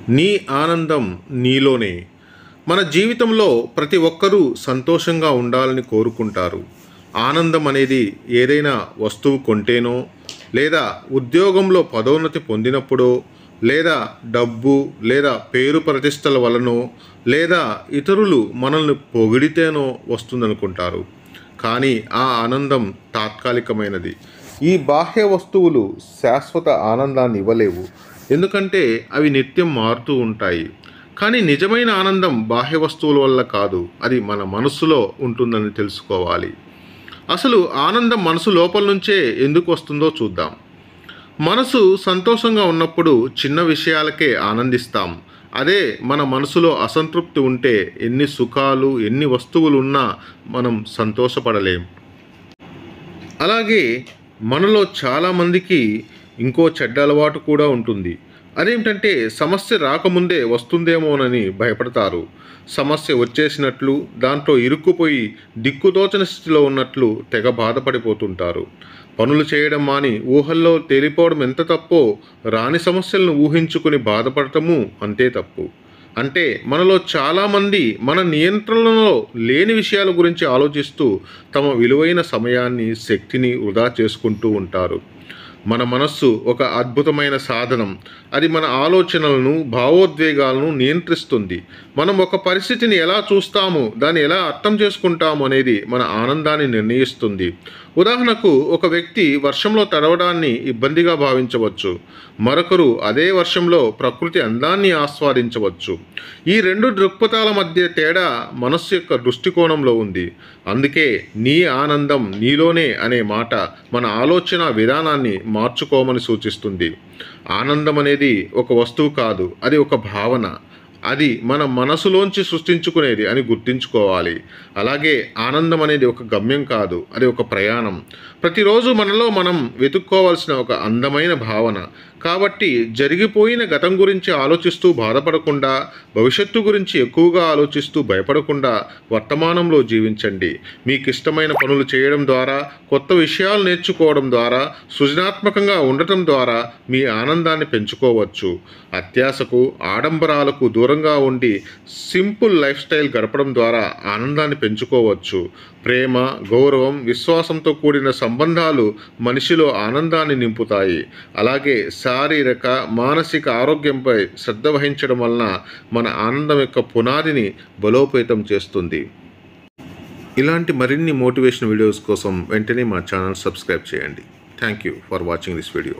నీ ఆనందం నీలోనే. మన జీవితంలో ప్రతి ఒక్కరూ సంతోషంగా ఉండాలని కోరుకుంటారు. ఆనందం అనేది ఏదైనా వస్తువు కొంటేనో, లేదా ఉద్యోగంలో పదోన్నతి పొందినప్పుడో, లేదా డబ్బు లేదా పేరు ప్రతిష్టల వలనో, లేదా ఇతరులు మనల్ని పొగిడితేనో వస్తుందనుకుంటారు. కానీ ఆ ఆనందం తాత్కాలికమైనది. ఈ బాహ్య వస్తువులు శాశ్వత ఆనందాన్ని ఇవ్వలేవు, ఎందుకంటే అవి నిత్యం మారుతూ ఉంటాయి. కానీ నిజమైన ఆనందం బాహ్య వస్తువుల వల్ల కాదు, అది మన మనస్సులో ఉంటుందని తెలుసుకోవాలి. అసలు ఆనందం మనసు లోపల నుంచే ఎందుకు వస్తుందో చూద్దాం. మనసు సంతోషంగా ఉన్నప్పుడు చిన్న విషయాలకే ఆనందిస్తాం. అదే మన మనసులో అసంతృప్తి ఉంటే ఎన్ని సుఖాలు ఎన్ని వస్తువులు ఉన్నా మనం సంతోషపడలేం. అలాగే మనలో చాలామందికి ఇంకో చెడ్డ అలవాటు కూడా ఉంటుంది. అదేమిటంటే సమస్య రాకముందే వస్తుందేమోనని భయపడతారు. సమస్య వచ్చేసినట్లు, దాంట్లో ఇరుక్కుపోయి దిక్కుతోచని స్థితిలో ఉన్నట్లు తెగ బాధపడిపోతుంటారు. పనులు చేయడం మాని ఊహల్లో తేలిపోవడం ఎంత తప్పో, రాని సమస్యలను ఊహించుకుని బాధపడటము అంతే తప్పు. అంటే మనలో చాలామంది మన నియంత్రణలో లేని విషయాల గురించి ఆలోచిస్తూ తమ విలువైన సమయాన్ని శక్తిని వృధా చేసుకుంటూ ఉంటారు. మన మనస్సు ఒక అద్భుతమైన సాధనం. అది మన ఆలోచనలను భావోద్వేగాలను నియంత్రిస్తుంది. మనం ఒక పరిస్థితిని ఎలా చూస్తాము, దాన్ని ఎలా అర్థం చేసుకుంటాము అనేది మన ఆనందాన్ని నిర్ణయిస్తుంది. ఉదాహరణకు, ఒక వ్యక్తి వర్షంలో తడవడాన్ని ఇబ్బందిగా భావించవచ్చు. మరొకరు అదే వర్షంలో ప్రకృతి అందాన్ని ఆస్వాదించవచ్చు. ఈ రెండు దృక్పథాల మధ్య తేడా మనస్సు యొక్క దృష్టికోణంలో ఉంది. అందుకే నీ ఆనందం నీలోనే అనే మాట మన ఆలోచన విధానాన్ని మార్చుకోమని సూచిస్తుంది. ఆనందం అనేది ఒక వస్తువు కాదు, అది ఒక భావన. అది మన మనసులోంచి సృష్టించుకునేది అని గుర్తుంచుకోవాలి. అలాగే ఆనందం అనేది ఒక గమ్యం కాదు, అది ఒక ప్రయాణం. ప్రతిరోజు మనలో మనం వెతుక్కోవాల్సిన ఒక అందమైన భావన. కాబట్టి జరిగిపోయిన గతం గురించి ఆలోచిస్తూ బాధపడకుండా, భవిష్యత్తు గురించి ఎక్కువగా ఆలోచిస్తూ భయపడకుండా వర్తమానంలో జీవించండి. మీకు ఇష్టమైన పనులు చేయడం ద్వారా, కొత్త విషయాలు నేర్చుకోవడం ద్వారా, సృజనాత్మకంగా ఉండటం ద్వారా మీ ఆనందాన్ని పెంచుకోవచ్చు. అత్యాశకు ఆడంబరాలకు దూరంగా ఉండి సింపుల్ లైఫ్ స్టైల్ గడపడం ద్వారా ఆనందాన్ని పెంచుకోవచ్చు. ప్రేమ, గౌరవం, విశ్వాసంతో కూడిన సంబంధాలు మనిషిలో ఆనందాన్ని నింపుతాయి. అలాగే శారీరక మానసిక ఆరోగ్యంపై శ్రద్ధ వహించడం వలన మన ఆనందం యొక్క పునాదిని బలోపేతం చేస్తుంది. ఇలాంటి మరిన్ని మోటివేషన్ వీడియోస్ కోసం వెంటనే మా ఛానల్ సబ్స్క్రైబ్ చేయండి. Thank you for watching this video.